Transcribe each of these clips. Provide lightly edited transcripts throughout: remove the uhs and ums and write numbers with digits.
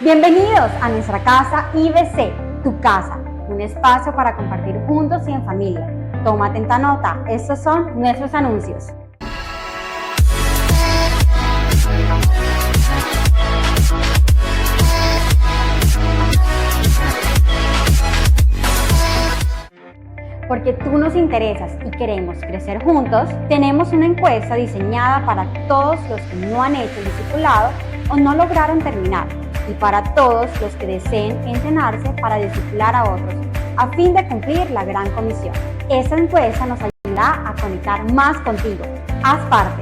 Bienvenidos a nuestra casa IBC, tu casa, un espacio para compartir juntos y en familia. Toma atenta nota, estos son nuestros anuncios. Porque tú nos interesas y queremos crecer juntos, tenemos una encuesta diseñada para todos los que no han hecho el discipulado o no lograron terminar, y para todos los que deseen entrenarse para discipular a otros, a fin de cumplir la gran comisión. Esta encuesta nos ayudará a conectar más contigo. Haz parte.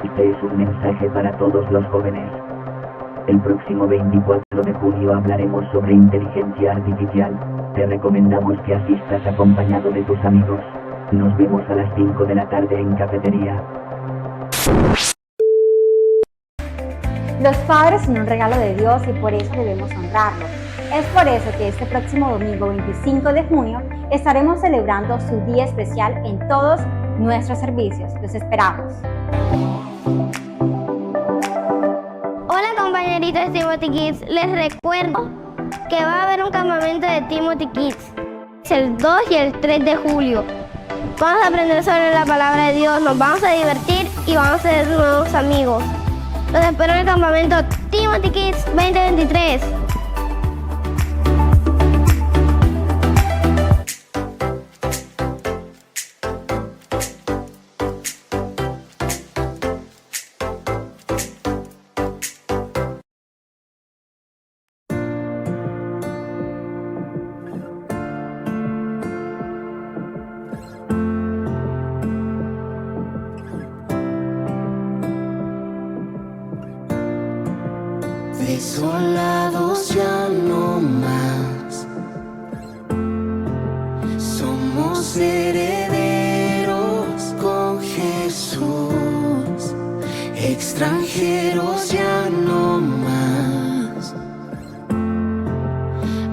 Este es un mensaje para todos los jóvenes. El próximo 24 de junio hablaremos sobre inteligencia artificial. Te recomendamos que asistas acompañado de tus amigos. Nos vemos a las 5 de la tarde en cafetería. Los padres son un regalo de Dios y por eso debemos honrarlos. Es por eso que este próximo domingo 25 de junio estaremos celebrando su día especial en todos nuestros servicios. Los esperamos. Hola compañeritos de Timothy Kids, les recuerdo que va a haber un campamento de Timothy Kids el 2 y el 3 de julio. Vamos a aprender sobre la palabra de Dios, nos vamos a divertir y vamos a ser nuevos amigos. Los espero en el campamento Timothy Kids 2023. Desolados ya no más, somos herederos con Jesús, extranjeros ya no más,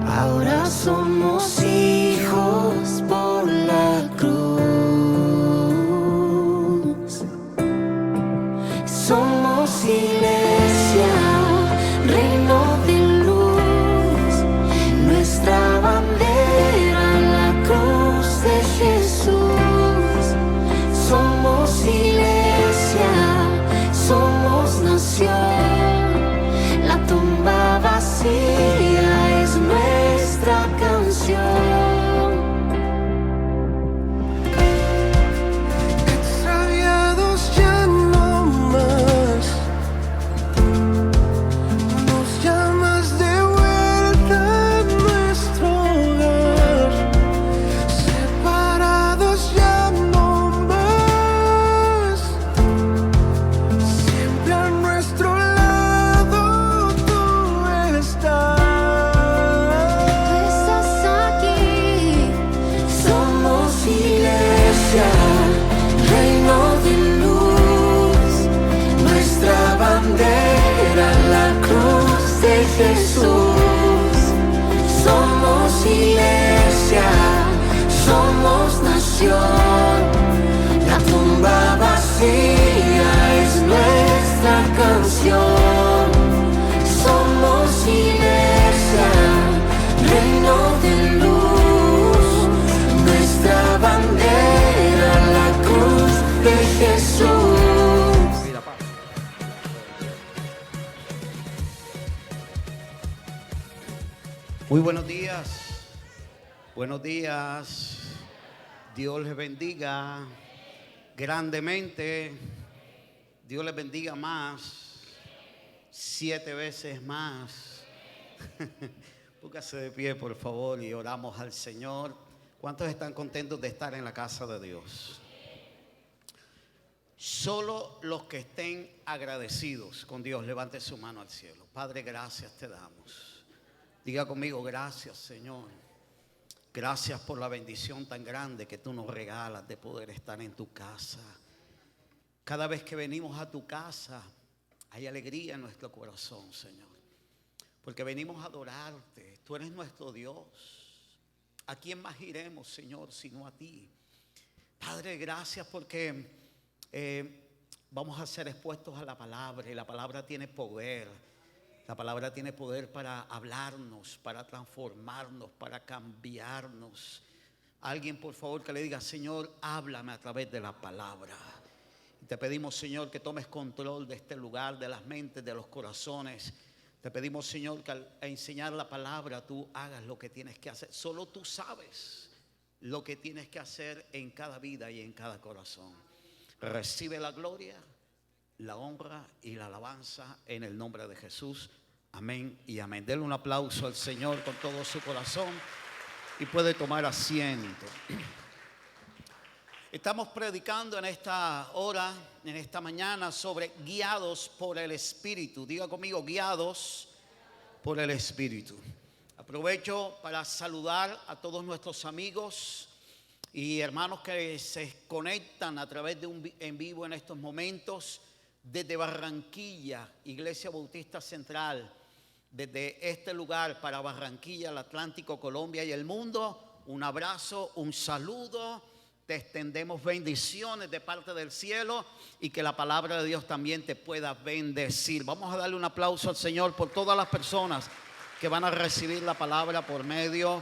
ahora somos hijos por la cruz, somos iglesia, reino de luz, nuestra bandera, la cruz de Jesús. Somos iglesia, somos nación, la tumba vacía es nuestra canción. Extraviados ya no más, nos llamas de vuelta a nuestro hogar. Separados ya no más, siempre a nuestro lado tú estás. Tú estás aquí, somos iglesia, reino de luz, nuestra bandera, la cruz de Jesús. Somos iglesia, somos nación, la tumba vacía es nuestra canción. Somos iglesia, reino de luz, nuestra bandera, la cruz de Jesús. Muy buenos días, buenos días, Dios les bendiga grandemente, Dios les bendiga más, 7 veces más. Póngase de pie por favor y oramos al Señor. ¿Cuántos están contentos de estar en la casa de Dios? Solo los que estén agradecidos con Dios, levante su mano al cielo. Padre, gracias te damos. Diga conmigo, gracias Señor. Gracias por la bendición tan grande que tú nos regalas de poder estar en tu casa. Cada vez que venimos a tu casa hay alegría en nuestro corazón, Señor. Porque venimos a adorarte. Tú eres nuestro Dios. ¿A quién más iremos, Señor, sino a ti? Padre, gracias porque vamos a ser expuestos a la palabra, y la palabra tiene poder. La palabra tiene poder para hablarnos, para transformarnos, para cambiarnos. Alguien, por favor, que le diga: Señor, háblame a través de la palabra. Y te pedimos, Señor, que tomes control de este lugar, de las mentes, de los corazones. Te pedimos, Señor, que al enseñar la palabra tú hagas lo que tienes que hacer. Solo tú sabes lo que tienes que hacer en cada vida y en cada corazón. Recibe la gloria, la honra y la alabanza en el nombre de Jesús. Amén y amén. Denle un aplauso al Señor con todo su corazón y puede tomar asiento. Estamos predicando en esta hora, en esta mañana, sobre guiados por el Espíritu. Diga conmigo: guiados por el Espíritu. Aprovecho para saludar a todos nuestros amigos y hermanos que se conectan a través de un en vivo en estos momentos desde Barranquilla, Iglesia Bautista Central, desde este lugar para Barranquilla, el Atlántico, Colombia y el mundo. Un abrazo, un saludo. Te extendemos bendiciones de parte del cielo y que la palabra de Dios también te pueda bendecir. Vamos a darle un aplauso al Señor por todas las personas que van a recibir la palabra por medio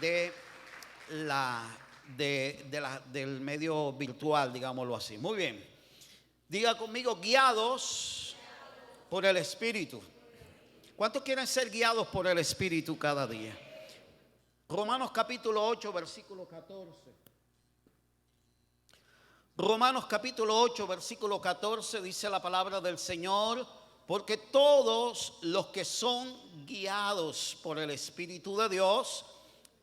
de del medio virtual, digámoslo así. Muy bien. Diga conmigo: guiados por el Espíritu. ¿Cuántos quieren ser guiados por el Espíritu cada día? Romanos capítulo 8, versículo 14. Romanos capítulo 8, versículo 14 dice la palabra del Señor: porque todos los que son guiados por el Espíritu de Dios,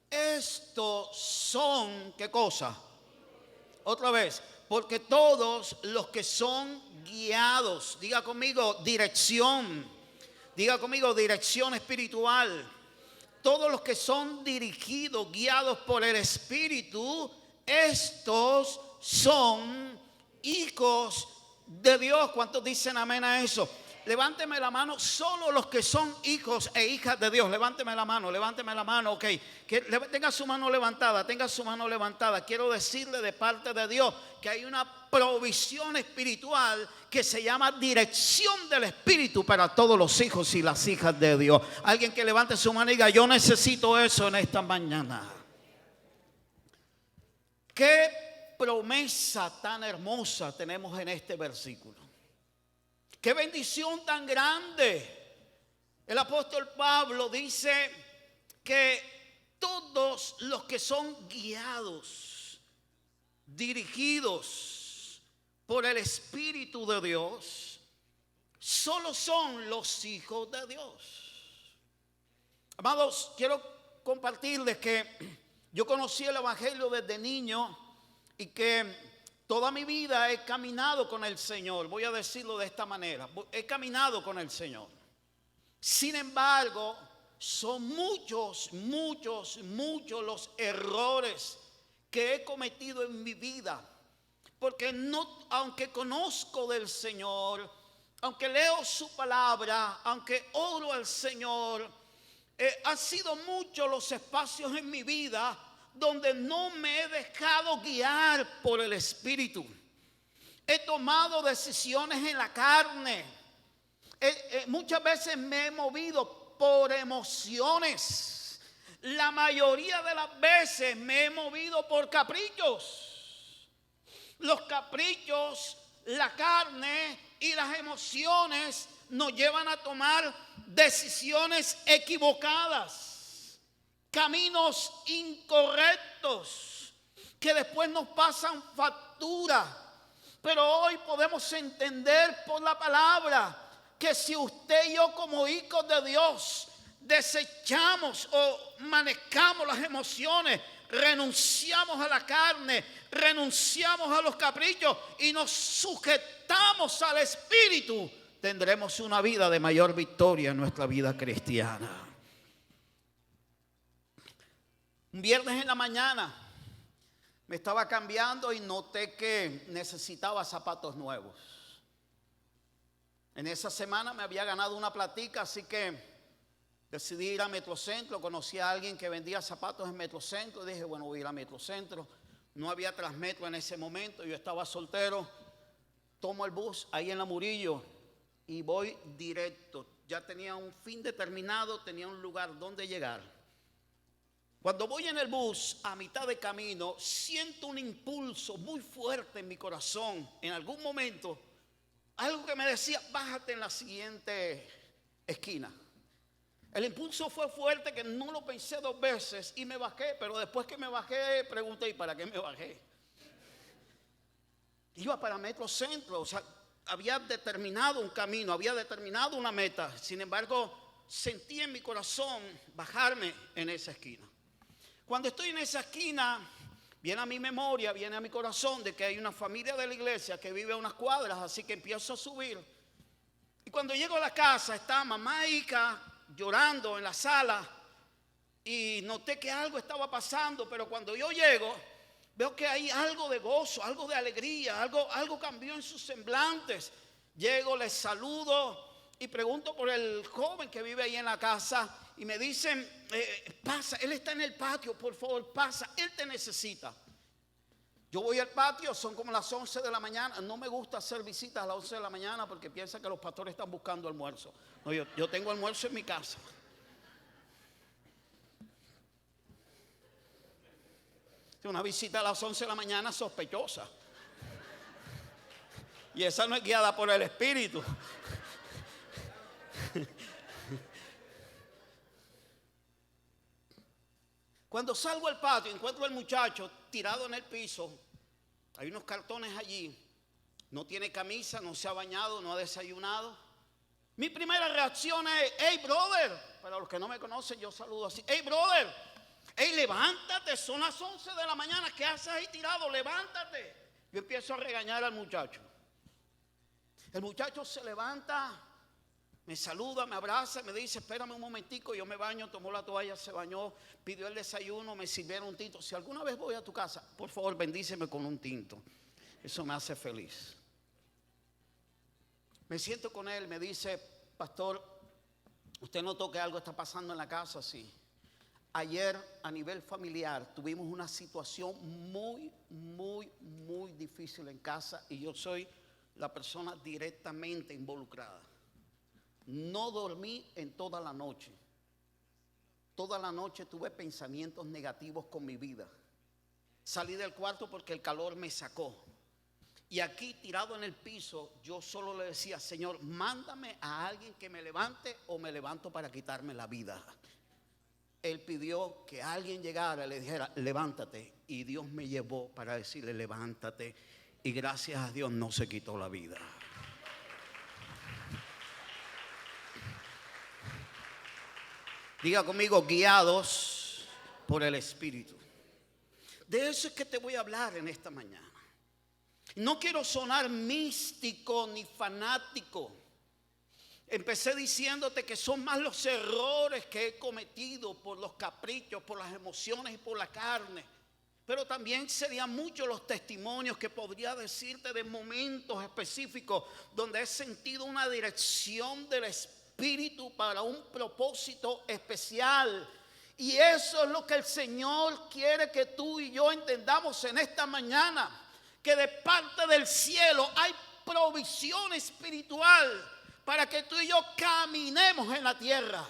estos son, ¿qué cosa? Otra vez: porque todos los que son guiados, diga conmigo dirección, diga conmigo dirección espiritual. Todos los que son dirigidos, guiados por el Espíritu, estos son hijos de Dios. ¿Cuántos dicen amén a eso? Levánteme la mano, solo los que son hijos e hijas de Dios. Levánteme la mano, ok. Tenga su mano levantada, tenga su mano levantada. Quiero decirle de parte de Dios que hay una provisión espiritual que se llama dirección del Espíritu para todos los hijos y las hijas de Dios. Alguien que levante su mano y diga: yo necesito eso en esta mañana. ¿Qué promesa tan hermosa tenemos en este versículo? Qué bendición tan grande. El apóstol Pablo dice que todos los que son guiados, dirigidos por el Espíritu de Dios, solo son los hijos de Dios. Amados, quiero compartirles que yo conocí el Evangelio desde niño y que toda mi vida he caminado con el Señor. Voy a decirlo de esta manera: he caminado con el Señor. Sin embargo, son muchos los errores que he cometido en mi vida. Porque aunque conozco del Señor, aunque leo su palabra, aunque oro al Señor, han sido muchos los espacios en mi vida donde no me he dejado guiar por el Espíritu. He tomado decisiones en la carne. Muchas veces me he movido por emociones. La mayoría de las veces me he movido por caprichos. Los caprichos, la carne y las emociones nos llevan a tomar decisiones equivocadas. Caminos incorrectos que después nos pasan factura. Pero hoy podemos entender por la palabra que si usted y yo como hijos de Dios desechamos o manejamos las emociones, renunciamos a la carne, renunciamos a los caprichos y nos sujetamos al Espíritu, tendremos una vida de mayor victoria en nuestra vida cristiana. Un viernes en la mañana me estaba cambiando y noté que necesitaba zapatos nuevos. En esa semana me había ganado una platica, así que decidí ir a Metrocentro. Conocí a alguien que vendía zapatos en Metrocentro. Dije, bueno, voy a ir a Metrocentro. No había Transmetro en ese momento, yo estaba soltero. tomo el bus ahí en La Murillo y voy directo. Ya tenía un fin determinado, tenía un lugar donde llegar. Cuando voy en el bus, a mitad de camino, siento un impulso muy fuerte en mi corazón. En algún momento, algo que me decía, bájate en la siguiente esquina. El impulso fue fuerte que no lo pensé 2 veces y me bajé, pero después que me bajé, pregunté, ¿y para qué me bajé? Iba para Metrocentro, o sea, había determinado un camino, había determinado una meta. Sin embargo, sentí en mi corazón bajarme en esa esquina. Cuando estoy en esa esquina, viene a mi memoria, viene a mi corazón de que hay una familia de la iglesia que vive a unas cuadras, así que empiezo a subir. Y cuando llego a la casa, está mamá e hija llorando en la sala y noté que algo estaba pasando, pero cuando yo llego, veo que hay algo de gozo, algo de alegría, algo cambió en sus semblantes. Llego, les saludo y pregunto por el joven que vive ahí en la casa y me dicen, pasa, él está en el patio, por favor, pasa, él te necesita. Yo voy al patio, son como las 11 de la mañana. No me gusta hacer visitas a las 11 de la mañana porque piensan que los pastores están buscando almuerzo. No, yo tengo almuerzo en mi casa. Una visita a las 11 de la mañana sospechosa. Y esa no es guiada por el Espíritu. Cuando salgo al patio, encuentro al muchacho tirado en el piso. Hay unos cartones allí. No tiene camisa, no se ha bañado, no ha desayunado. Mi primera reacción es, hey brother. Para los que no me conocen, yo saludo así. Hey brother, hey levántate, son las 11 de la mañana. ¿Qué haces ahí tirado? Levántate. Yo empiezo a regañar al muchacho. El muchacho se levanta, me saluda, me abraza, me dice, espérame un momentico, yo me baño, tomó la toalla, se bañó, pidió el desayuno, me sirvieron un tinto. Si alguna vez voy a tu casa, por favor, bendíceme con un tinto. Eso me hace feliz. Me siento con él, me dice, pastor, ¿usted notó que algo está pasando en la casa? Sí. Ayer, a nivel familiar, tuvimos una situación muy difícil en casa y yo soy la persona directamente involucrada. No dormí en toda la noche. Toda la noche tuve pensamientos negativos con mi vida. Salí del cuarto porque el calor me sacó. Y aquí tirado en el piso, yo solo le decía, Señor, mándame a alguien que me levante o me levanto para quitarme la vida. Él pidió que alguien llegara y le dijera, levántate. Y Dios me llevó para decirle, levántate. Y gracias a Dios no se quitó la vida. Diga conmigo, guiados por el Espíritu. De eso es que te voy a hablar en esta mañana. No quiero sonar místico ni fanático. Empecé diciéndote que son más los errores que he cometido por los caprichos, por las emociones y por la carne. Pero también serían muchos los testimonios que podría decirte de momentos específicos donde he sentido una dirección del Espíritu para un propósito especial. Y eso es lo que el Señor quiere que tú y yo entendamos en esta mañana. Que de parte del cielo hay provisión espiritual para que tú y yo caminemos en la tierra.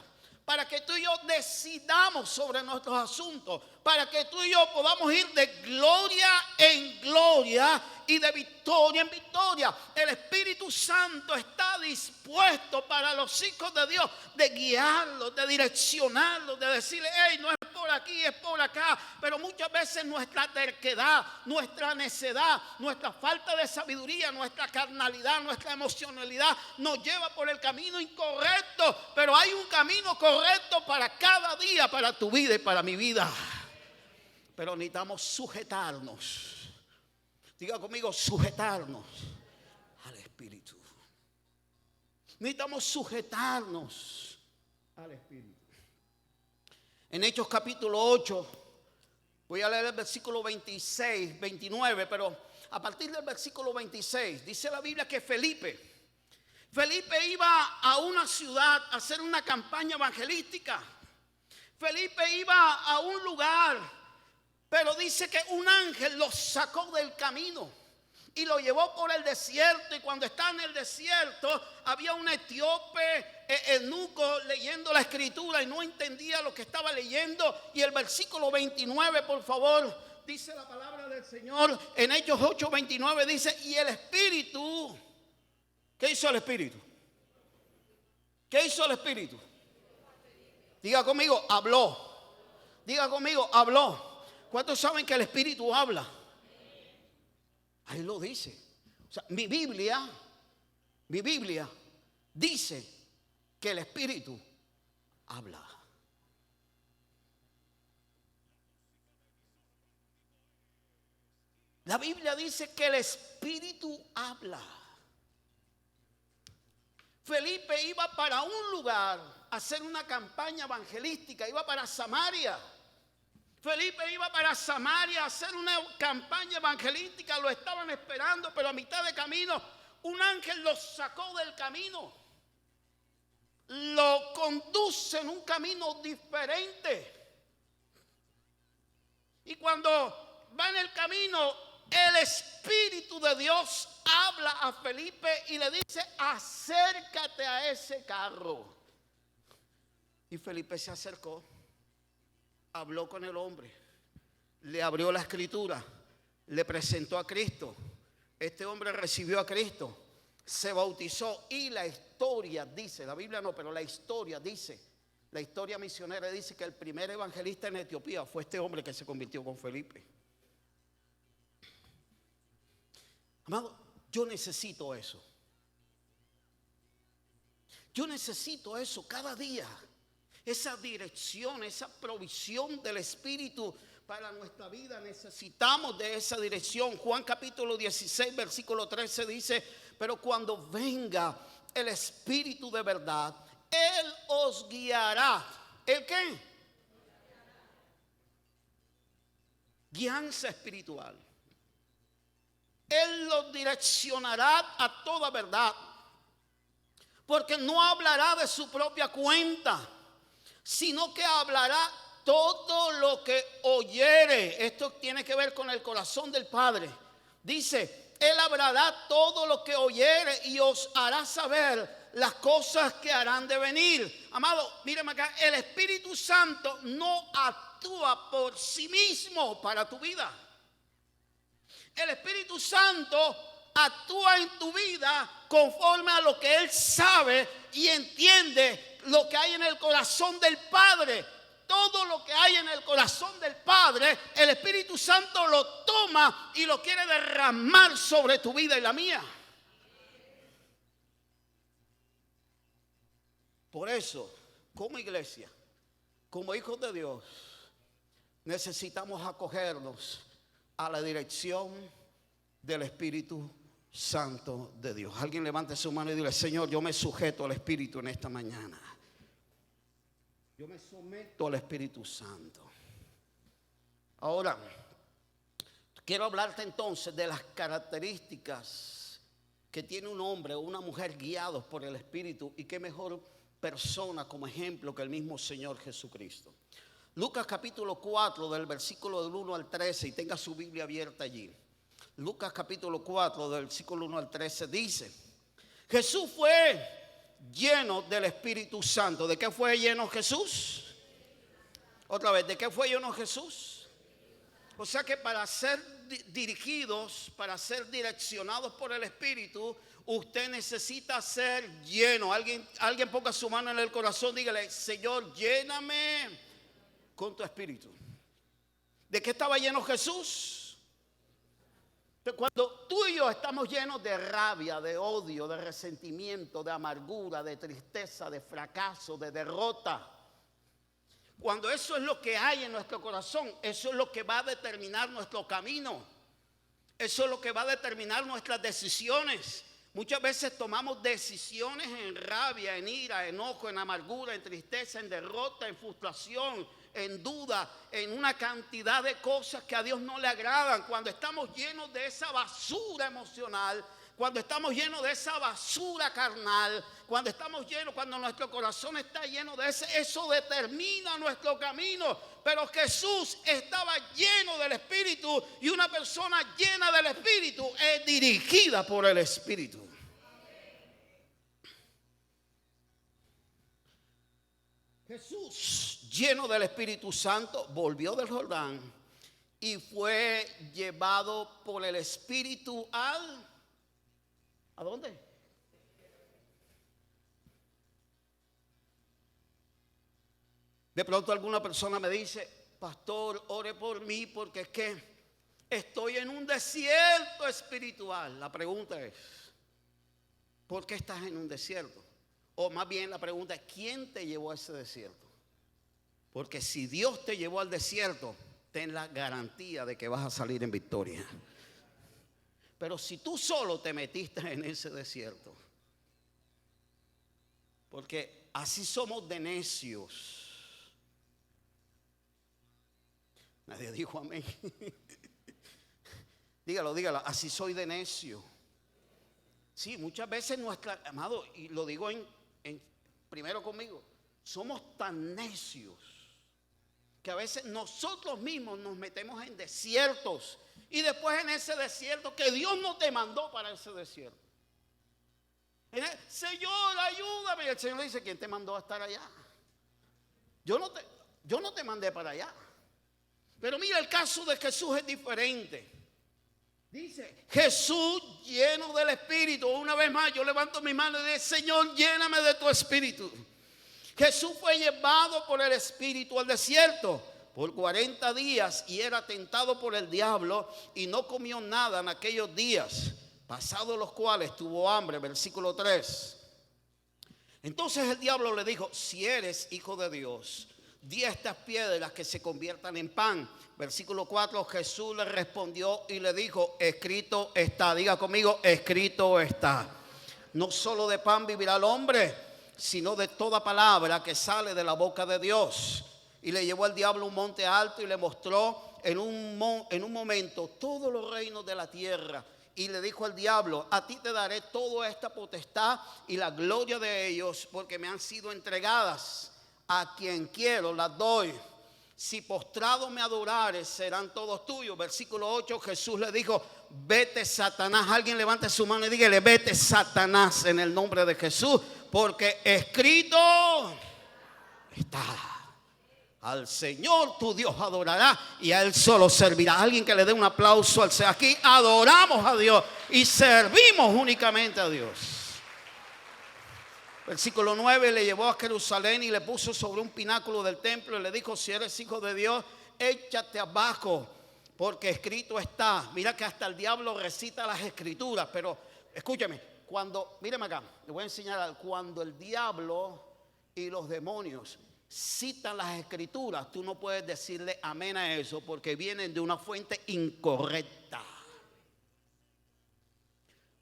Para que tú y yo decidamos sobre nuestros asuntos. Para que tú y yo podamos ir de gloria en gloria y de victoria en victoria. El Espíritu Santo está dispuesto para los hijos de Dios de guiarlos, de direccionarlos, de decirle, hey, no es por aquí, es por acá. Pero muchas veces nuestra terquedad, nuestra necedad, nuestra falta de sabiduría, nuestra carnalidad, nuestra emocionalidad nos lleva por el camino incorrecto. Pero hay un camino correcto para cada día, para tu vida y para mi vida. Pero necesitamos sujetarnos. Diga conmigo, sujetarnos al Espíritu. Necesitamos sujetarnos al Espíritu. En Hechos capítulo 8, voy a leer el versículo 26, 29, pero a partir del versículo 26, dice la Biblia que Felipe iba a una ciudad a hacer una campaña evangelística. Felipe iba a un lugar, pero dice que un ángel los sacó del camino. y lo llevó por el desierto. Y cuando está en el desierto, había un etíope eunuco leyendo la escritura y no entendía lo que estaba leyendo. Y el versículo 29, por favor, dice la palabra del Señor en Hechos 8:29, dice: y el Espíritu, ¿qué hizo el Espíritu? ¿Qué hizo el Espíritu? Diga conmigo, habló. Diga conmigo, habló. ¿Cuántos saben que el Espíritu habla? Ahí lo dice. O sea, mi Biblia dice que el Espíritu habla. La Biblia dice que el Espíritu habla. Felipe iba para un lugar a hacer una campaña evangelística, iba para Samaria. Felipe iba para Samaria a hacer una campaña evangelística, lo estaban esperando, pero a mitad de camino un ángel lo sacó del camino, lo conduce en un camino diferente. Y cuando va en el camino, el Espíritu de Dios habla a Felipe y le dice: acércate a ese carro. Y Felipe se acercó, habló con el hombre, le abrió la escritura, le presentó a Cristo. Este hombre recibió a Cristo, se bautizó, y la historia dice, la Biblia no, pero la historia dice, la historia misionera dice que el primer evangelista en Etiopía fue este hombre que se convirtió con Felipe. Amado, yo necesito eso. Yo necesito eso cada día. Esa dirección, esa provisión del Espíritu para nuestra vida. Necesitamos de esa dirección. Juan capítulo 16, versículo 13 dice: pero cuando venga el Espíritu de verdad, Él os guiará. ¿El qué? Guianza espiritual. Él los direccionará a toda verdad, porque no hablará de su propia cuenta, sino que hablará todo lo que oyere. Esto tiene que ver con el corazón del Padre. Dice: Él hablará todo lo que oyere y os hará saber las cosas que harán de venir. Amado, mírame acá, el Espíritu Santo no actúa por sí mismo para tu vida. El Espíritu Santo actúa en tu vida conforme a lo que Él sabe y entiende lo que hay en el corazón del Padre. Todo lo que hay en el corazón del Padre, el Espíritu Santo lo toma y lo quiere derramar sobre tu vida y la mía. Por eso, como iglesia, como hijos de Dios, necesitamos acogernos a la dirección del Espíritu Santo de Dios. Alguien levante su mano y dile: Señor, yo me sujeto al Espíritu en esta mañana. Yo me someto al Espíritu Santo. Ahora, quiero hablarte entonces de las características que tiene un hombre o una mujer guiados por el Espíritu. Y qué mejor persona como ejemplo que el mismo Señor Jesucristo. Lucas capítulo 4 del versículo del 1 al 13, y tenga su Biblia abierta allí. Lucas capítulo 4 del versículo 1 al 13 dice: Jesús fue lleno del Espíritu Santo. ¿De qué fue lleno Jesús? Otra vez, ¿de qué fue lleno Jesús? O sea que para ser dirigidos, para ser direccionados por el Espíritu, usted necesita ser lleno. Alguien ponga su mano en el corazón, dígale: Señor, lléname con tu Espíritu. ¿De qué estaba lleno Jesús? Cuando tú y yo estamos llenos de rabia, de odio, de resentimiento, de amargura, de tristeza, de fracaso, de derrota, cuando eso es lo que hay en nuestro corazón, eso es lo que va a determinar nuestro camino. Eso es lo que va a determinar nuestras decisiones. Muchas veces tomamos decisiones en rabia, en ira, en enojo, en amargura, en tristeza, en derrota, en frustración, en duda, en una cantidad de cosas que a Dios no le agradan. Cuando estamos llenos de esa basura emocional, cuando estamos llenos de esa basura carnal, cuando estamos llenos, cuando nuestro corazón está lleno de eso determina nuestro camino. Pero Jesús estaba lleno del Espíritu, y una persona llena del Espíritu es dirigida por el Espíritu. Jesús, lleno del Espíritu Santo, volvió del Jordán y fue llevado por el Espíritu ¿a dónde? De pronto alguna persona me dice: pastor, ore por mí porque es que estoy en un desierto espiritual. La pregunta es: ¿por qué estás en un desierto? O más bien la pregunta es: ¿quién te llevó a ese desierto? Porque si Dios te llevó al desierto, ten la garantía de que vas a salir en victoria. Pero si tú solo te metiste en ese desierto, porque así somos de necios. Nadie dijo amén. Dígalo, así soy de necio. Sí, muchas veces amado, y lo digo primero conmigo, somos tan necios que a veces nosotros mismos nos metemos en desiertos, y después en ese desierto que Dios no te mandó para ese desierto. Señor, ayúdame. Y el Señor le dice: ¿quién te mandó a estar allá? Yo no te mandé para allá. Pero mira, el caso de Jesús es diferente. Dice: Jesús lleno del Espíritu. Una vez más yo levanto mi mano y digo: Señor, lléname de tu Espíritu. Jesús fue llevado por el Espíritu al desierto por 40 días y era tentado por el diablo, y no comió nada en aquellos días, pasados los cuales tuvo hambre. Versículo 3. Entonces el diablo le dijo: si eres hijo de Dios, di a estas piedras que se conviertan en pan. Versículo 4, Jesús le respondió y le dijo: escrito está. Diga conmigo: escrito está. No solo de pan vivirá el hombre, sino de toda palabra que sale de la boca de Dios. Y le llevó el diablo a un monte alto y le mostró en un momento todos los reinos de la tierra. Y le dijo al diablo: a ti te daré toda esta potestad y la gloria de ellos, porque me han sido entregadas. A quien quiero las doy. Si postrado me adorares, serán todos tuyos. Versículo 8, Jesús le dijo: vete, Satanás. Alguien levante su mano y dígale: vete, Satanás, en el nombre de Jesús, porque escrito está: al Señor tu Dios adorará y a Él solo servirá. Alguien que le dé un aplauso al Señor. Aquí adoramos a Dios y servimos únicamente a Dios. Versículo 9, le llevó a Jerusalén y le puso sobre un pináculo del templo y le dijo: si eres hijo de Dios, échate abajo, porque escrito está. Mira que hasta el diablo recita las escrituras. Pero escúchame, mírame acá, le voy a enseñar algo. Cuando el diablo y los demonios citan las escrituras, tú no puedes decirle amén a eso, porque vienen de una fuente incorrecta.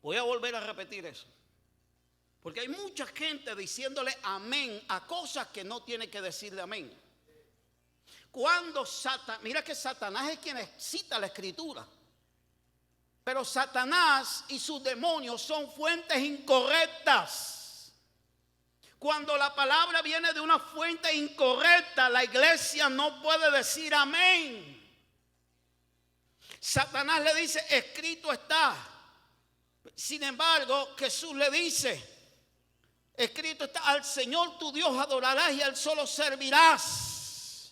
Voy a volver a repetir eso, porque hay mucha gente diciéndole amén a cosas que no tiene que decirle amén. Mira que Satanás es quien cita la escritura, pero Satanás y sus demonios son fuentes incorrectas. Cuando la palabra viene de una fuente incorrecta, la iglesia no puede decir amén. Satanás le dice: escrito está. Sin embargo, Jesús le dice: escrito está: al Señor tu Dios adorarás y a Él solo servirás.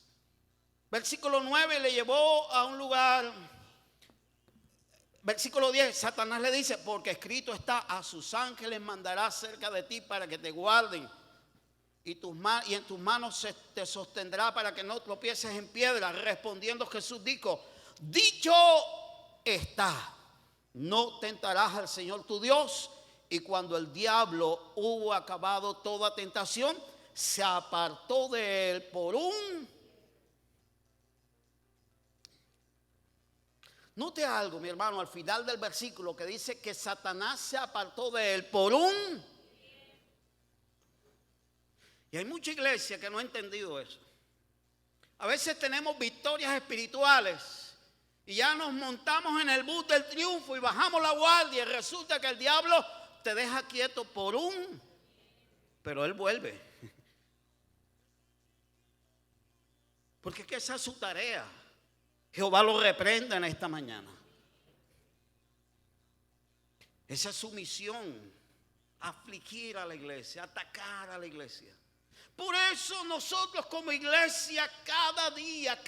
Versículo 9, le llevó a un lugar. Versículo 10, Satanás le dice: porque escrito está: a sus ángeles mandará cerca de ti para que te guarden, y en tus manos te sostendrá para que no tropieces en piedra. Respondiendo Jesús dijo: dicho está, no tentarás al Señor tu Dios. Y cuando el diablo hubo acabado toda tentación, se apartó de él por un... Note algo, mi hermano, al final del versículo, que dice que Satanás se apartó de él por un... Y hay mucha iglesia que no ha entendido eso. A veces tenemos victorias espirituales y ya nos montamos en el bus del triunfo y bajamos la guardia, y resulta que el diablo te deja quieto por un... pero Él vuelve. Porque es que esa es su tarea. Jehová lo reprenda en esta mañana. Esa es su misión. Afligir a la iglesia, atacar a la iglesia. Por eso nosotros como iglesia cada día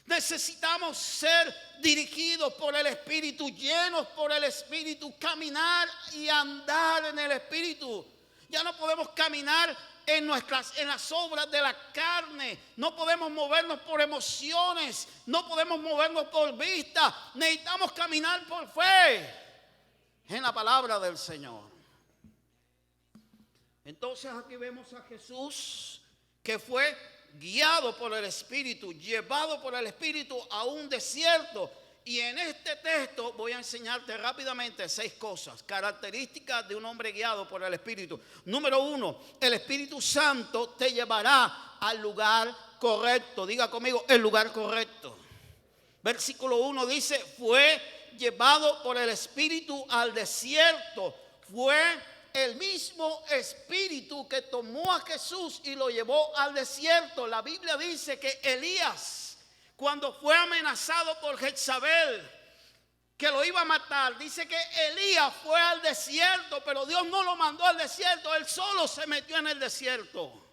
necesitamos ser dirigidos por el Espíritu, llenos por el Espíritu, caminar y andar en el Espíritu. Ya no podemos caminar en las obras de la carne. No podemos movernos por emociones, no podemos movernos por vista. Necesitamos caminar por fe en la palabra del Señor. Entonces aquí vemos a Jesús que fue guiado por el Espíritu, llevado por el Espíritu a un desierto. Y en este texto voy a enseñarte rápidamente 6 cosas, características de un hombre guiado por el Espíritu. Número 1, el Espíritu Santo te llevará al lugar correcto. Diga conmigo, el lugar correcto. Versículo 1 dice, fue llevado por el Espíritu al desierto. Fue el mismo Espíritu que tomó a Jesús y lo llevó al desierto. La Biblia dice que Elías, cuando fue amenazado por Jezabel, que lo iba a matar, dice que Elías fue al desierto, pero Dios no lo mandó al desierto, él solo se metió en el desierto.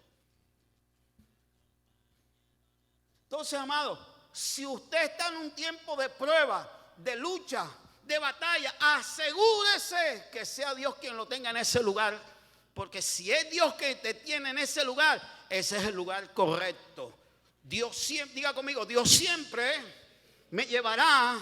Entonces, amado, si usted está en un tiempo de prueba, de lucha, de batalla, asegúrese que sea Dios quien lo tenga en ese lugar, porque si es Dios que te tiene en ese lugar, ese es el lugar correcto. Dios siempre, diga conmigo, Dios siempre me llevará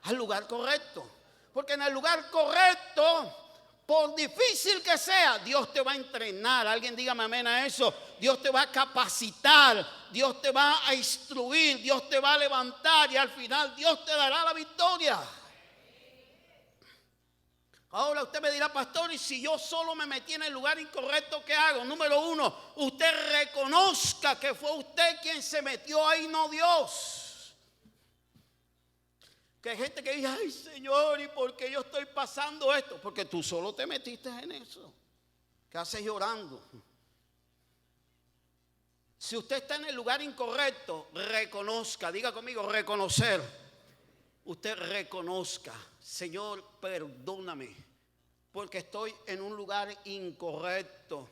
al lugar correcto, porque en el lugar correcto, por difícil que sea, Dios te va a entrenar. Alguien dígame amén a eso. Dios te va a capacitar, Dios te va a instruir, Dios te va a levantar y al final Dios te dará la victoria. Ahora usted me dirá, pastor, y si yo solo me metí en el lugar incorrecto, ¿qué hago? Número 1, usted reconozca que fue usted quien se metió ahí, no Dios. Que hay gente que dice, ay Señor, ¿y por qué yo estoy pasando esto? Porque tú solo te metiste en eso. ¿Qué haces llorando? Si usted está en el lugar incorrecto, reconozca, diga conmigo, reconocer. Usted reconozca, Señor, perdóname, porque estoy en un lugar incorrecto.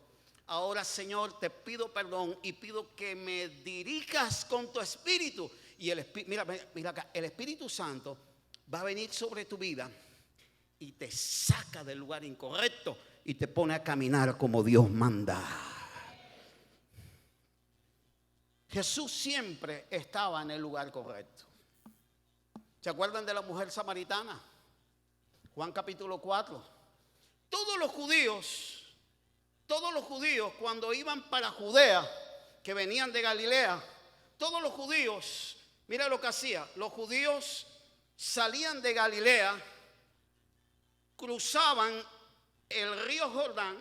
Ahora, Señor, te pido perdón y pido que me dirijas con tu Espíritu. Y mira acá, el Espíritu Santo va a venir sobre tu vida y te saca del lugar incorrecto y te pone a caminar como Dios manda. Jesús siempre estaba en el lugar correcto. ¿Se acuerdan de la mujer samaritana? Juan capítulo 4. Todos los judíos cuando iban para Judea, que venían de Galilea, todos los judíos, mira lo que hacían. Los judíos salían de Galilea, cruzaban el río Jordán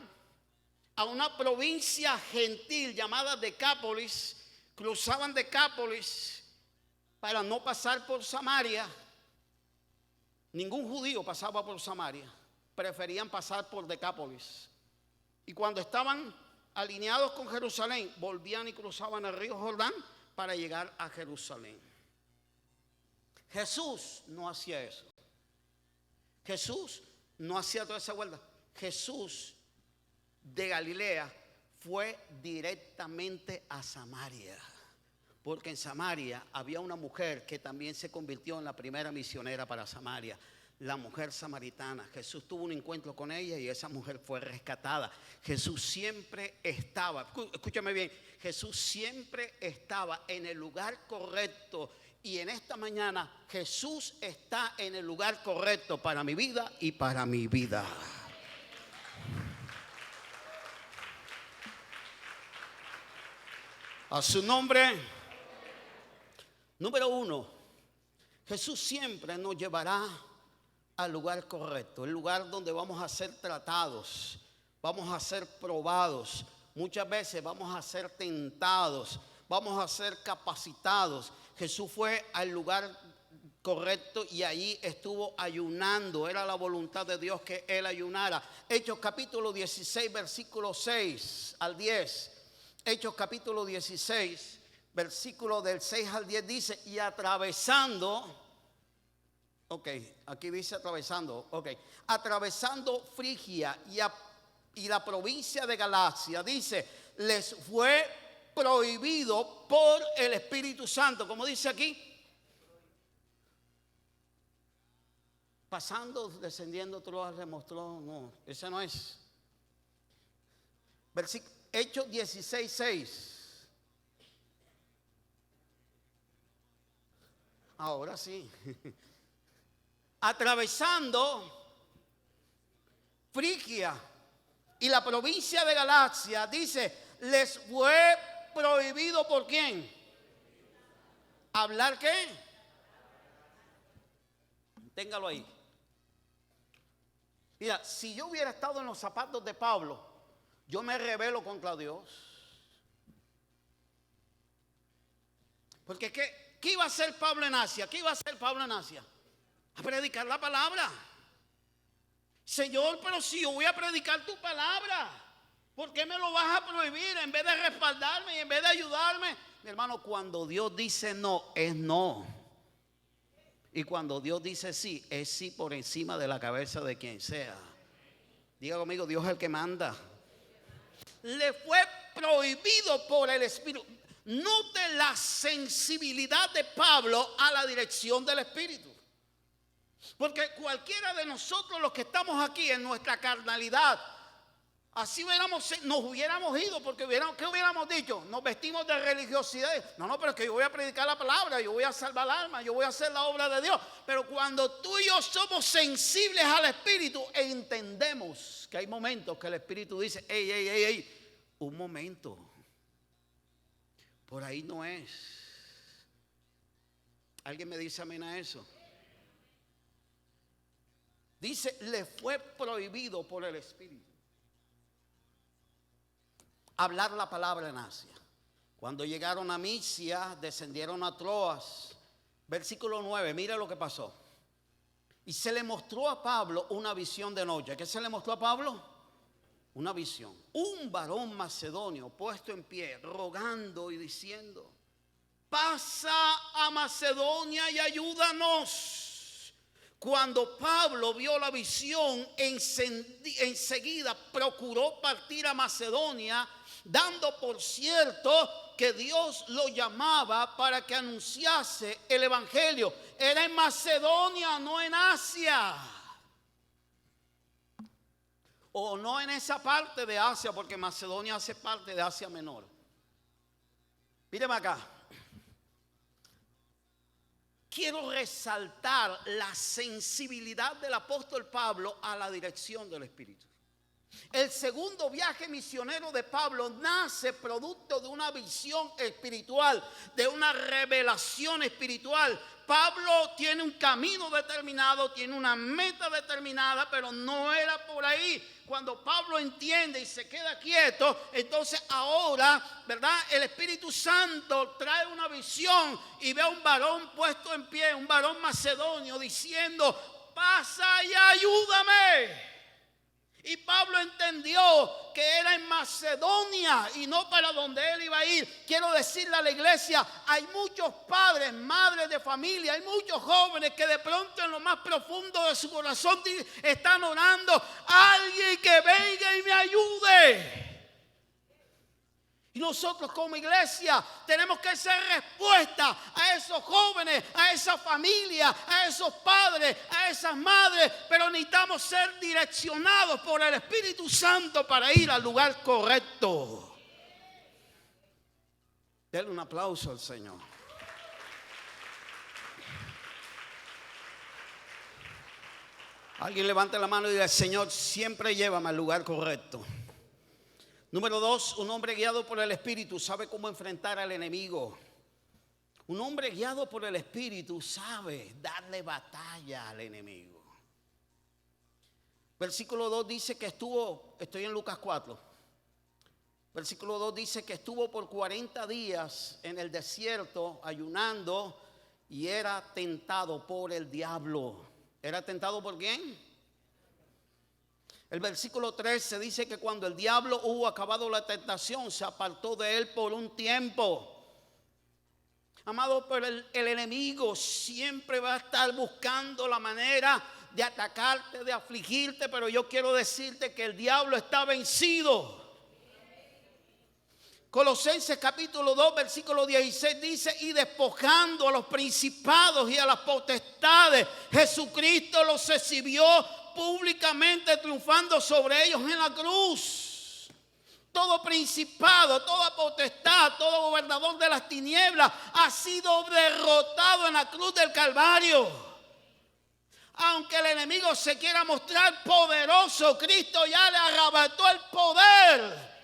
a una provincia gentil llamada Decápolis, cruzaban Decápolis para no pasar por Samaria. Ningún judío pasaba por Samaria, preferían pasar por Decápolis. Y cuando estaban alineados con Jerusalén, volvían y cruzaban el río Jordán para llegar a Jerusalén. Jesús no hacía eso. Jesús no hacía toda esa vuelta. Jesús de Galilea fue directamente a Samaria, porque en Samaria había una mujer que también se convirtió en la primera misionera para Samaria, la mujer samaritana. Jesús tuvo un encuentro con ella y esa mujer fue rescatada. Jesús siempre estaba, escúchame bien, Jesús siempre estaba en el lugar correcto. Y en esta mañana Jesús está en el lugar correcto para mi vida y para mi vida. A su nombre. Número 1, Jesús siempre nos llevará al lugar correcto, el lugar donde vamos a ser tratados, vamos a ser probados, muchas veces vamos a ser tentados, vamos a ser capacitados. Jesús fue al lugar correcto, y ahí estuvo ayunando. Era la voluntad de Dios que él ayunara. Hechos capítulo 16, versículo 6 al 10. Hechos capítulo 16, versículo del 6 al 10 dice: y atravesando, aquí dice atravesando, atravesando Frigia y la provincia de Galacia, dice, les fue prohibido por el Espíritu Santo, como dice aquí, pasando, descendiendo, Troas, remostró, no, ese no es. Hechos 16, 6. Ahora sí. Atravesando Frigia y la provincia de Galacia, dice, les fue prohibido ¿por quién? ¿Hablar qué? Téngalo ahí. Mira, si yo hubiera estado en los zapatos de Pablo, yo me rebelo contra Dios. Porque ¿qué iba a hacer Pablo en Asia? ¿Qué iba a hacer Pablo en Asia? A predicar la palabra. Señor, pero si yo voy a predicar tu palabra, ¿por qué me lo vas a prohibir en vez de respaldarme y en vez de ayudarme? Mi hermano, cuando Dios dice no, es no. Y cuando Dios dice sí, es sí por encima de la cabeza de quien sea. Diga conmigo, Dios es el que manda. Le fue prohibido por el Espíritu. Note la sensibilidad de Pablo a la dirección del Espíritu. Porque cualquiera de nosotros los que estamos aquí en nuestra carnalidad, así nos hubiéramos ido, porque ¿qué hubiéramos dicho? Nos vestimos de religiosidad. No, pero es que yo voy a predicar la palabra, yo voy a salvar almas, yo voy a hacer la obra de Dios. Pero cuando tú y yo somos sensibles al Espíritu, entendemos que hay momentos que el Espíritu dice, ey, un momento, por ahí no es. ¿Alguien me dice amén a eso? Dice, le fue prohibido por el Espíritu hablar la palabra en Asia. Cuando llegaron a Misia, descendieron a Troas. Versículo 9, mira lo que pasó. Y se le mostró a Pablo una visión de noche. ¿Qué se le mostró a Pablo? Una visión. Un varón macedonio puesto en pie, rogando y diciendo, pasa a Macedonia y ayúdanos. Cuando Pablo vio la visión, enseguida procuró partir a Macedonia, dando por cierto que Dios lo llamaba para que anunciase el evangelio. Era en Macedonia, no en Asia. O no en esa parte de Asia, porque Macedonia hace parte de Asia Menor. Míreme acá. Quiero resaltar la sensibilidad del apóstol Pablo a la dirección del Espíritu. El segundo viaje misionero de Pablo nace producto de una visión espiritual, de una revelación espiritual. Pablo tiene un camino determinado, tiene una meta determinada, pero no era por ahí. Cuando Pablo entiende y se queda quieto, entonces ahora, ¿verdad? El Espíritu Santo trae una visión y ve a un varón puesto en pie, un varón macedonio, diciendo, pasa y ayúdame. Y Pablo entendió que era en Macedonia y no para donde él iba a ir. Quiero decirle a la iglesia, hay muchos padres, madres de familia, hay muchos jóvenes que de pronto en lo más profundo de su corazón están orando, alguien que venga y me ayude. Y nosotros como iglesia tenemos que ser respuesta a esos jóvenes, a esa familia, a esos padres, a esas madres. Pero necesitamos ser direccionados por el Espíritu Santo para ir al lugar correcto. Denle un aplauso al Señor. Alguien levante la mano y diga, Señor, siempre llévame al lugar correcto. Número 2, un hombre guiado por el Espíritu sabe cómo enfrentar al enemigo. Un hombre guiado por el Espíritu sabe darle batalla al enemigo. Versículo 2 dice que estoy en Lucas 4. Versículo 2 dice que estuvo por 40 días en el desierto ayunando y era tentado por el diablo. ¿Era tentado por quién? El versículo 13 dice que cuando el diablo hubo acabado la tentación, se apartó de él por un tiempo. Amado, pero el enemigo siempre va a estar buscando la manera de atacarte, de afligirte, pero yo quiero decirte que el diablo está vencido. Colosenses capítulo 2 versículo 16 dice: y despojando a los principados y a las potestades, Jesucristo los exhibió públicamente, triunfando sobre ellos en la cruz. Todo principado, toda potestad, todo gobernador de las tinieblas ha sido derrotado en la cruz del Calvario. Aunque el enemigo se quiera mostrar poderoso, Cristo ya le arrebató el poder.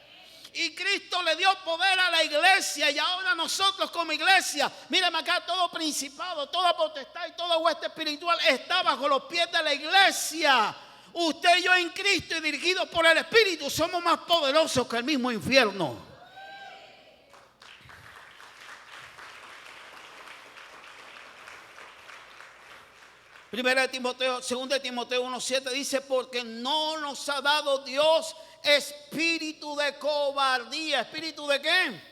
Y Cristo le dio poder a la iglesia. Y ahora nosotros como iglesia, mírame acá, todo principado, toda potestad y toda hueste espiritual está bajo los pies de la iglesia. Usted y yo en Cristo y dirigidos por el Espíritu somos más poderosos que el mismo infierno. Primera de Timoteo, 2 de Timoteo 1:7 dice: porque no nos ha dado Dios espíritu de cobardía. ¿Espíritu de qué?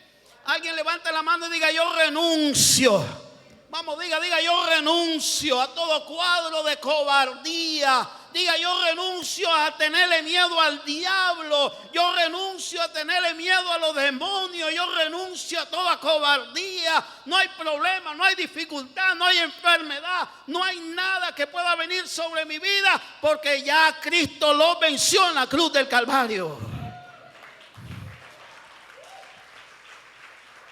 Alguien levante la mano y diga: yo renuncio. Vamos, diga: yo renuncio a todo cuadro de cobardía. Diga: yo renuncio a tenerle miedo al diablo. Yo renuncio a tenerle miedo a los demonios. Yo renuncio a toda cobardía. No hay problema, no hay dificultad, no hay enfermedad, no hay nada que pueda venir sobre mi vida, porque ya Cristo lo venció en la cruz del Calvario.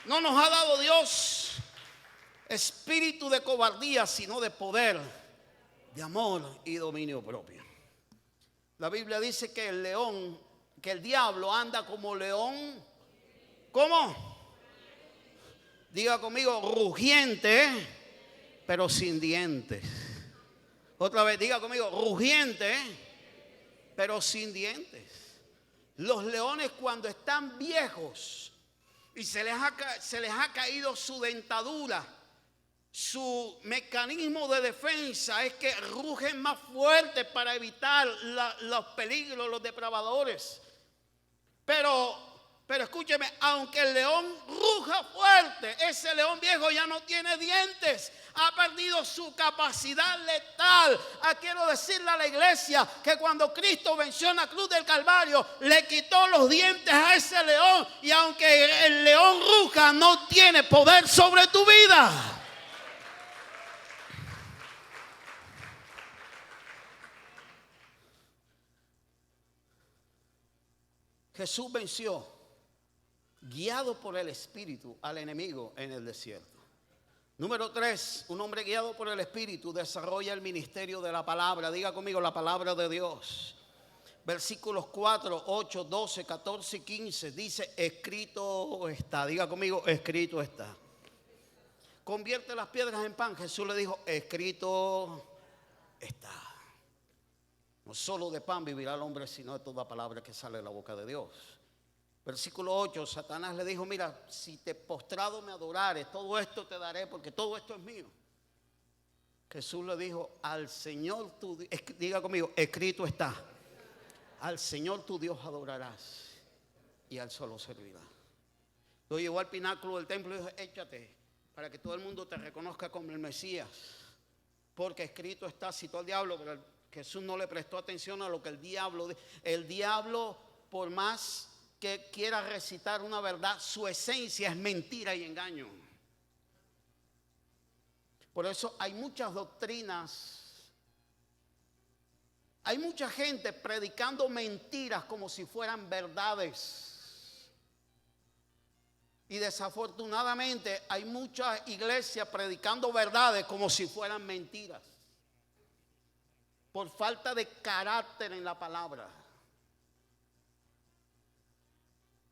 No nos ha dado Dios espíritu de cobardía, sino de poder, de amor y dominio propio. La Biblia dice que el león, que el diablo anda como león. ¿Cómo? Diga conmigo: rugiente, pero sin dientes. Otra vez, diga conmigo: rugiente, pero sin dientes. Los leones, cuando están viejos y se les ha caído su dentadura, su mecanismo de defensa es que rugen más fuerte para evitar los peligros, los depredadores. Pero escúcheme, aunque el león ruja fuerte, ese león viejo ya no tiene dientes, ha perdido su capacidad letal. Quiero decirle a la iglesia que cuando Cristo venció en la cruz del Calvario, le quitó los dientes a ese león, y aunque el león ruja, no tiene poder sobre tu vida. Jesús venció, guiado por el Espíritu, al enemigo en el desierto. Número 3, un hombre guiado por el Espíritu desarrolla el ministerio de la palabra. Diga conmigo: la palabra de Dios. Versículos 4, 8, 12, 14 y 15 dice: escrito está. Diga conmigo: escrito está. Convierte las piedras en pan. Jesús le dijo: escrito está. No solo de pan vivirá el hombre, sino de toda palabra que sale de la boca de Dios. Versículo 8, Satanás le dijo: mira, si te postrado me adorares, todo esto te daré, porque todo esto es mío. Jesús le dijo: al Señor tu Dios, diga conmigo: escrito está. Al Señor tu Dios adorarás y al solo servirás. Lo llevó al pináculo del templo y dijo: échate, para que todo el mundo te reconozca como el Mesías, porque escrito está. Citó al diablo, pero Jesús no le prestó atención a lo que el diablo, por más que quiera recitar una verdad, su esencia es mentira y engaño. Por eso hay muchas doctrinas, hay mucha gente predicando mentiras como si fueran verdades. Y desafortunadamente hay muchas iglesias predicando verdades como si fueran mentiras, por falta de carácter en la palabra.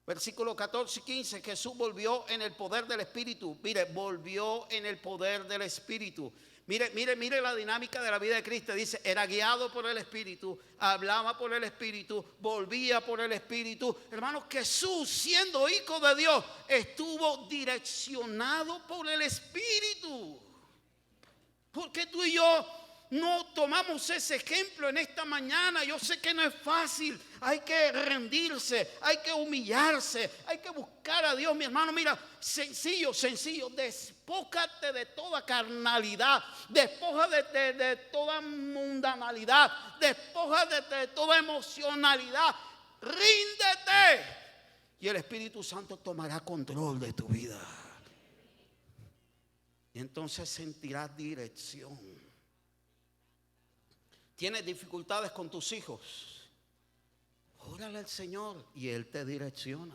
Versículos 14 y 15, Jesús volvió en el poder del Espíritu. Mire, volvió en el poder del Espíritu. Mire la dinámica de la vida de Cristo. Dice: era guiado por el Espíritu, hablaba por el Espíritu, volvía por el Espíritu. Hermanos, Jesús, siendo hijo de Dios, estuvo direccionado por el Espíritu. ¿Por qué tú y yo no tomamos ese ejemplo en esta mañana? Yo sé que no es fácil. Hay que rendirse, hay que humillarse, hay que buscar a Dios, mi hermano. Mira, sencillo. Despójate de toda carnalidad, despójate de toda mundanalidad, despójate de toda emocionalidad. Ríndete y el Espíritu Santo tomará control de tu vida. Y entonces sentirás dirección. ¿Tienes dificultades con tus hijos? Órale al Señor y Él te direcciona.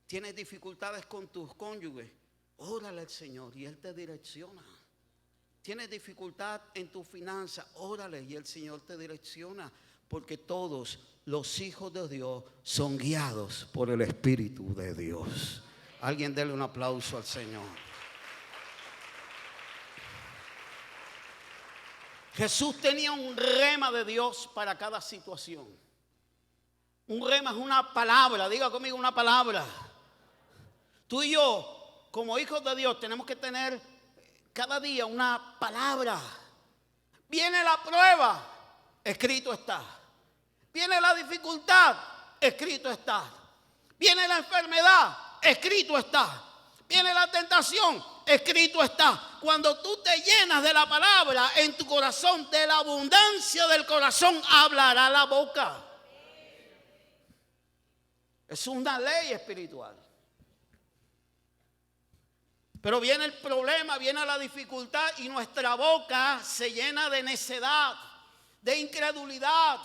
¿Tienes dificultades con tus cónyuges? Órale al Señor y Él te direcciona. ¿Tienes dificultad en tu finanza? Órale y el Señor te direcciona. Porque todos los hijos de Dios son guiados por el Espíritu de Dios. Alguien dele un aplauso al Señor. Jesús tenía un rema de Dios para cada situación. Un rema es una palabra, diga conmigo una palabra. Tú y yo, como hijos de Dios, tenemos que tener cada día una palabra. Viene la prueba, escrito está. Viene la dificultad, escrito está. Viene la enfermedad, escrito está. Viene la tentación, escrito está. Cuando tú te llenas de la palabra en tu corazón, de la abundancia del corazón hablará la boca. Es una ley espiritual. Pero viene el problema, viene la dificultad y nuestra boca se llena de necedad, de incredulidad.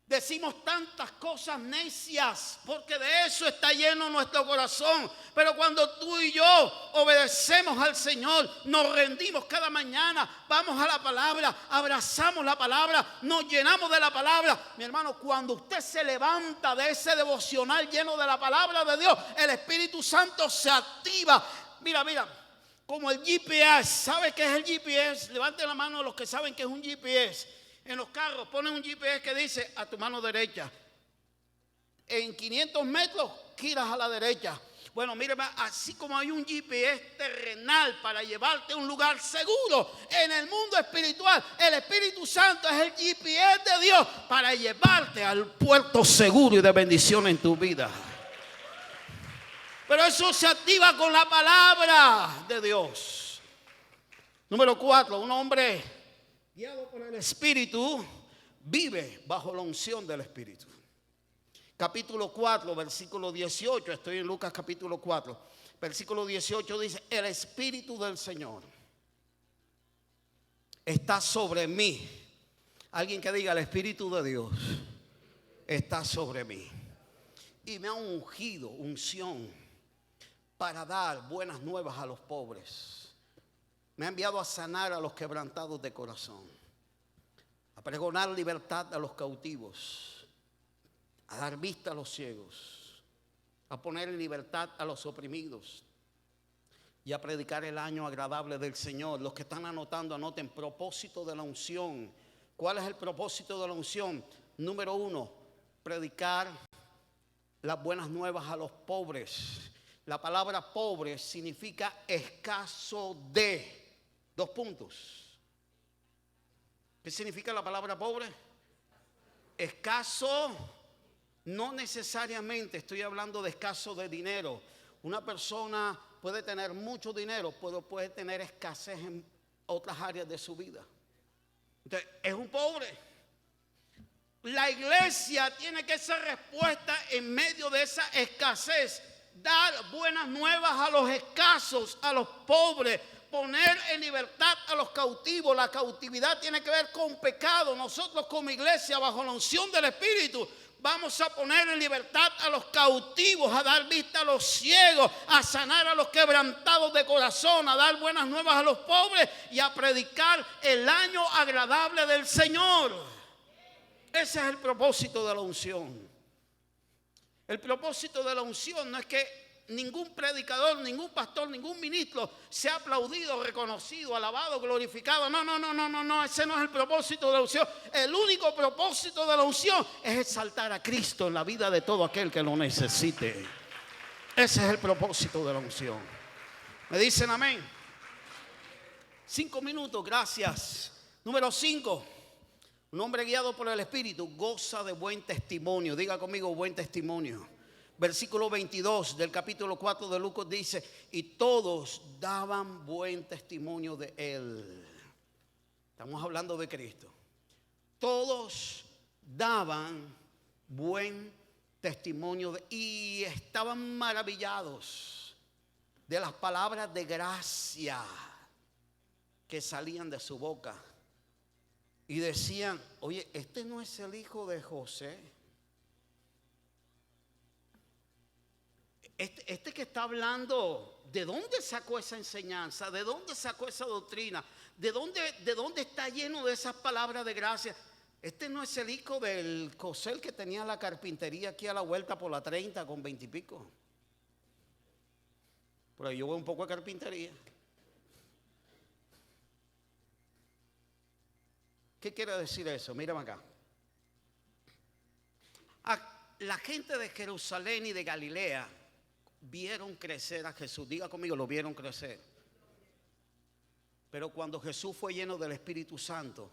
Decimos tantas cosas necias porque de eso está lleno nuestro corazón. Pero cuando tú y yo obedecemos al Señor, nos rendimos cada mañana, vamos a la palabra, abrazamos la palabra, nos llenamos de la palabra. Mi hermano, cuando usted se levanta de ese devocional lleno de la palabra de Dios, el Espíritu Santo se activa. Mira, como el GPS. ¿Sabe qué es el GPS? Levanten la mano los que saben que es un GPS. En los carros ponen un GPS que dice a tu mano derecha. En 500 metros giras a la derecha. Bueno, mire, así como hay un GPS terrenal para llevarte a un lugar seguro en el mundo espiritual, el Espíritu Santo es el GPS de Dios para llevarte al puerto seguro y de bendición en tu vida. Pero eso se activa con la palabra de Dios. Número 4, un hombre guiado por el Espíritu vive bajo la unción del Espíritu. Capítulo 4, versículo 18. Estoy en Lucas capítulo 4. Versículo 18 dice: el Espíritu del Señor está sobre mí. Alguien que diga: el Espíritu de Dios está sobre mí. Y me ha ungido, unción, para dar buenas nuevas a los pobres. Me ha enviado a sanar a los quebrantados de corazón, a pregonar libertad a los cautivos, a dar vista a los ciegos, a poner en libertad a los oprimidos y a predicar el año agradable del Señor. Los que están anotando, anoten: propósito de la unción. ¿Cuál es el propósito de la unción? Número 1, predicar las buenas nuevas a los pobres. La palabra pobre significa escaso de. 2 puntos. ¿Qué significa la palabra pobre? Escaso, no necesariamente estoy hablando de escaso de dinero. Una persona puede tener mucho dinero, pero puede tener escasez en otras áreas de su vida. Entonces, es un pobre. La iglesia tiene que ser respuesta en medio de esa escasez. Dar buenas nuevas a los escasos, a los pobres. Poner en libertad a los cautivos. La cautividad tiene que ver con pecado. Nosotros como iglesia, bajo la unción del Espíritu, vamos a poner en libertad a los cautivos, a dar vista a los ciegos, a sanar a los quebrantados de corazón, a dar buenas nuevas a los pobres y a predicar el año agradable del Señor. Ese es el propósito de la unción. El propósito de la unción no es que ningún predicador, ningún pastor, ningún ministro sea aplaudido, reconocido, alabado, glorificado. No, ese no es el propósito de la unción. El único propósito de la unción es exaltar a Cristo en la vida de todo aquel que lo necesite. Ese es el propósito de la unción. ¿Me dicen amén? 5 minutos, gracias. Número 5. Un hombre guiado por el Espíritu goza de buen testimonio. Diga conmigo, buen testimonio. Versículo 22 del capítulo 4 de Lucas dice: y todos daban buen testimonio de él. Estamos hablando de Cristo. Todos daban buen testimonio de, y estaban maravillados de las palabras de gracia que salían de su boca. Y decían: oye, ¿este no es el hijo de José? Este que está hablando, ¿de dónde sacó esa enseñanza? ¿De dónde sacó esa doctrina? ¿De dónde está lleno de esas palabras de gracia? Este no es el hijo del José que tenía la carpintería aquí a la vuelta por la 30 con 20 y pico. Pero yo veo un poco de carpintería. ¿Qué quiere decir eso? Mírame acá. La gente de Jerusalén y de Galilea vieron crecer a Jesús. Diga conmigo, lo vieron crecer. Pero cuando Jesús fue lleno del Espíritu Santo,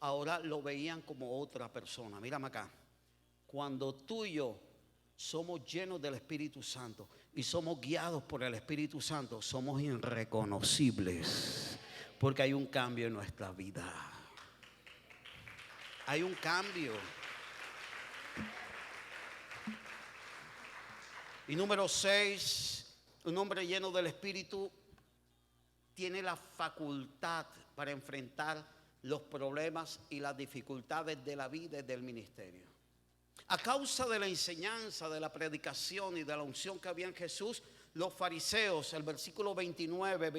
ahora lo veían como otra persona. Mírame acá. Cuando tú y yo somos llenos del Espíritu Santo y somos guiados por el Espíritu Santo, somos irreconocibles, porque hay un cambio en nuestra vida. Hay un cambio. Y número 6, un hombre lleno del Espíritu tiene la facultad para enfrentar los problemas y las dificultades de la vida y del ministerio. A causa de la enseñanza, de la predicación y de la unción que había en Jesús, los fariseos, el versículo 29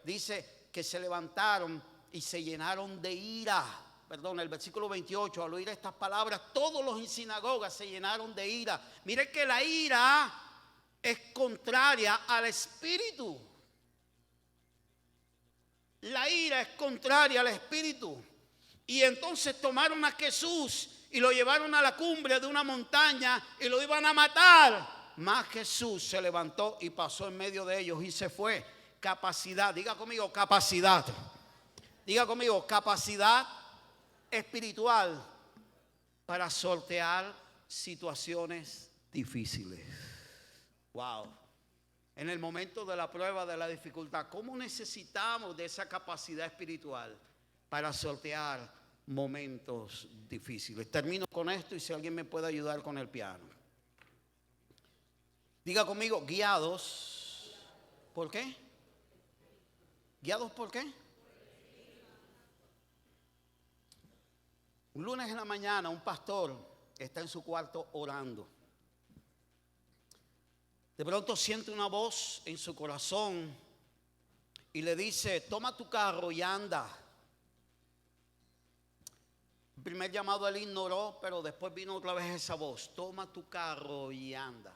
dice que se levantaron y se llenaron de ira. Perdón, el versículo 28, al oír estas palabras, todos los en sinagogas se llenaron de ira. Mire que la ira es contraria al Espíritu. La ira es contraria al Espíritu. Y entonces tomaron a Jesús y lo llevaron a la cumbre de una montaña y lo iban a matar. Mas Jesús se levantó y pasó en medio de ellos y se fue. Capacidad, diga conmigo, capacidad. Diga conmigo, capacidad espiritual para sortear situaciones difíciles. Wow. En el momento de la prueba, de la dificultad, ¿cómo necesitamos de esa capacidad espiritual para sortear momentos difíciles? Termino con esto y si alguien me puede ayudar con el piano. Diga conmigo, guiados. ¿Por qué? ¿Guiados por qué? Un lunes en la mañana un pastor está en su cuarto orando. De pronto siente una voz en su corazón y le dice: toma tu carro y anda. El primer llamado él ignoró, pero después vino otra vez esa voz: toma tu carro y anda.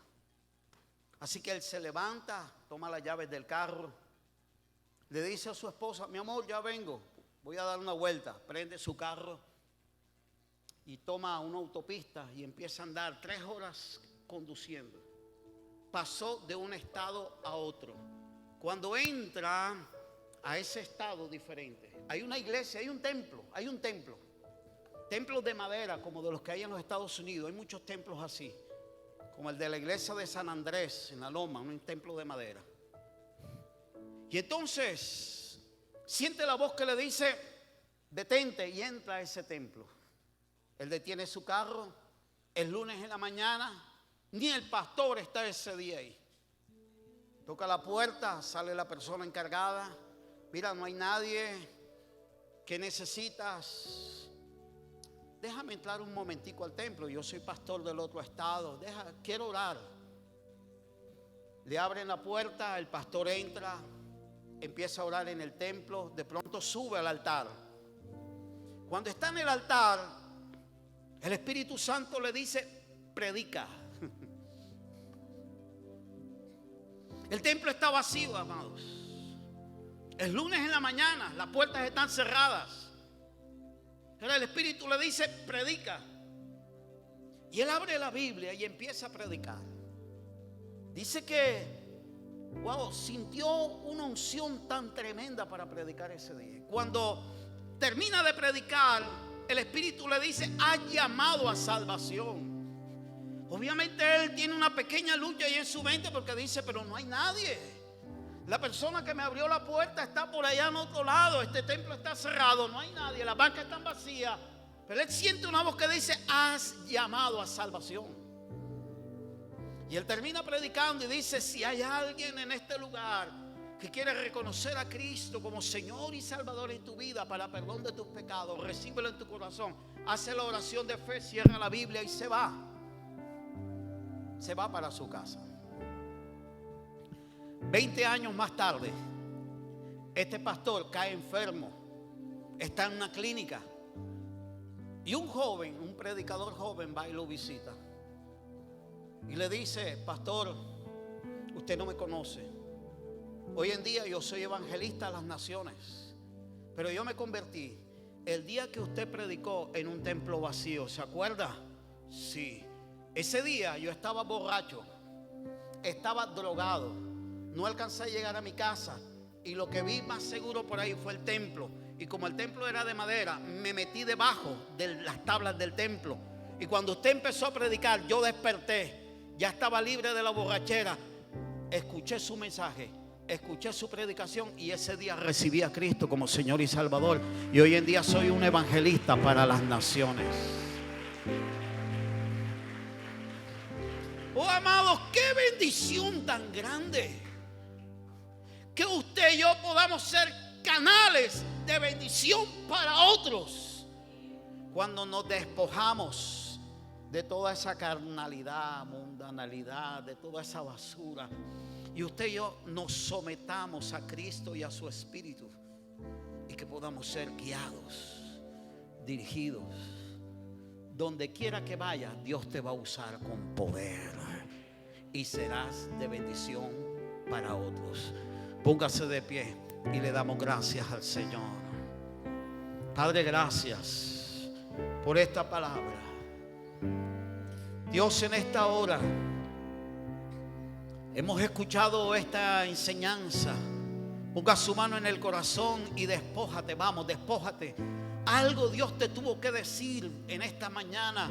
Así que él se levanta, toma las llaves del carro, le dice a su esposa: mi amor, ya vengo, voy a dar una vuelta. Prende su carro y toma una autopista y empieza a andar 3 horas conduciendo. Pasó de un estado a otro. Cuando entra a ese estado diferente, hay una iglesia, hay un templo. Templos de madera como de los que hay en los Estados Unidos. Hay muchos templos así, como el de la iglesia de San Andrés en la Loma, un templo de madera. Y entonces siente la voz que le dice: detente, y entra a ese templo. Él detiene su carro. El lunes en la mañana, ni el pastor está ese día ahí. Toca la puerta, sale la persona encargada. Mira, no hay nadie. ¿Qué necesitas? Déjame entrar un momentico al templo. Yo soy pastor del otro estado. Quiero orar. Le abren la puerta, el pastor entra, empieza a orar en el templo. De pronto sube al altar. Cuando está en el altar, el Espíritu Santo le dice: predica. El templo está vacío, amados. El lunes en la mañana, las puertas están cerradas. Pero el Espíritu le dice: predica. Y él abre la Biblia y empieza a predicar. Dice que wow, sintió una unción tan tremenda para predicar ese día. Cuando termina de predicar, el Espíritu le dice: has llamado a salvación. Obviamente él tiene una pequeña lucha ahí en su mente, porque dice: pero no hay nadie. La persona que me abrió la puerta está por allá en otro lado. Este templo está cerrado, no hay nadie, las bancas están vacías. Pero él siente una voz que dice: has llamado a salvación. Y él termina predicando y dice: si hay alguien en este lugar que quiere reconocer a Cristo como Señor y Salvador en tu vida para perdón de tus pecados, recíbelo en tu corazón, hace la oración de fe, cierra la Biblia y se va para su casa. 20 años más tarde, este pastor cae enfermo, está en una clínica, y un joven, un predicador joven, va y lo visita y le dice: pastor, usted no me conoce. Hoy en día yo soy evangelista a las naciones, pero yo me convertí el día que usted predicó en un templo vacío. ¿Se acuerda? Sí. Ese día yo estaba borracho, estaba drogado, no alcancé a llegar a mi casa, y lo que vi más seguro por ahí fue el templo. Y como el templo era de madera, me metí debajo de las tablas del templo. Y cuando usted empezó a predicar, yo desperté, ya estaba libre de la borrachera, escuché su mensaje, escuché su predicación, y ese día recibí a Cristo como Señor y Salvador. Y hoy en día soy un evangelista para las naciones. Oh, amados, qué bendición tan grande que usted y yo podamos ser canales de bendición para otros cuando nos despojamos de toda esa carnalidad, mundanalidad, de toda esa basura, y usted y yo nos sometamos a Cristo y a su Espíritu, y que podamos ser guiados, dirigidos. Donde quiera que vayas, Dios te va a usar con poder y serás de bendición para otros. Póngase de pie y le damos gracias al Señor. Padre, gracias por esta palabra. Dios, en esta hora hemos escuchado esta enseñanza. Ponga su mano en el corazón y despójate, vamos, despójate. Algo Dios te tuvo que decir en esta mañana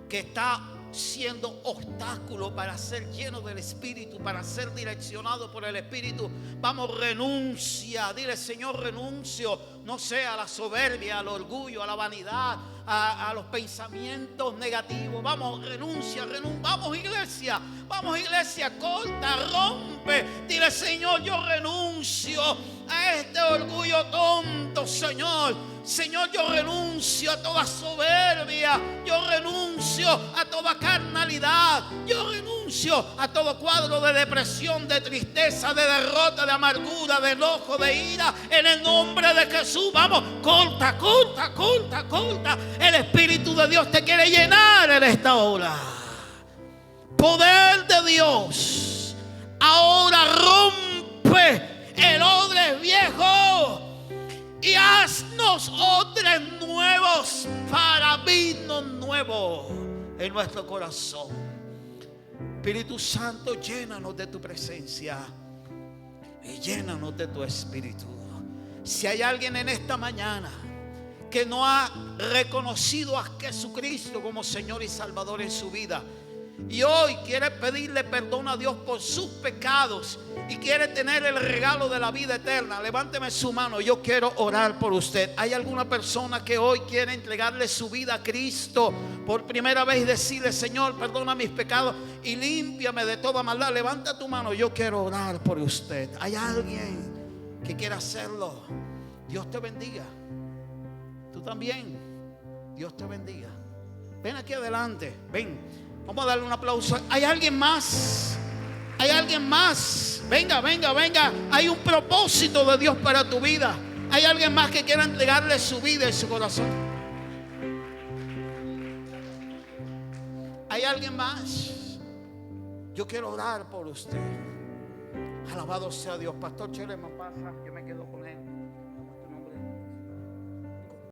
que está siendo obstáculo para ser lleno del Espíritu, para ser direccionado por el Espíritu. Vamos, renuncia, dile: Señor, renuncio, no sé, a la soberbia, al orgullo, a la vanidad, a los pensamientos negativos. Vamos, renuncia. Vamos, iglesia, corta, rompe. Dile: Señor, yo renuncio a este orgullo tonto, Señor. Señor, yo renuncio a toda soberbia, yo renuncio a toda carnalidad, yo renuncio a todo cuadro de depresión, de tristeza, de derrota, de amargura, de enojo, de ira, en el nombre de Jesús. Vamos, corta. El Espíritu de Dios te quiere llenar en esta hora. Poder de Dios, ahora rompe el odre viejo y haznos odres nuevos para vino nuevo en nuestro corazón. Espíritu Santo, llénanos de tu presencia y llénanos de tu Espíritu. Si hay alguien en esta mañana que no ha reconocido a Jesucristo como Señor y Salvador en su vida, y hoy quiere pedirle perdón a Dios por sus pecados y quiere tener el regalo de la vida eterna, levánteme su mano. Yo quiero orar por usted. ¿Hay alguna persona que hoy quiere entregarle su vida a Cristo por primera vez y decirle: Señor, perdona mis pecados y límpiame de toda maldad? Levanta tu mano, yo quiero orar por usted. ¿Hay alguien que quiera hacerlo? Dios te bendiga. Tú también. Dios te bendiga. Ven aquí adelante, ven. Vamos a darle un aplauso. ¿Hay alguien más? ¿Hay alguien más? Venga. Hay un propósito de Dios para tu vida. ¿Hay alguien más que quiera entregarle su vida y su corazón? ¿Hay alguien más? Yo quiero orar por usted. Alabado sea Dios. Pastor Chelema, pasa, yo me quedo con él.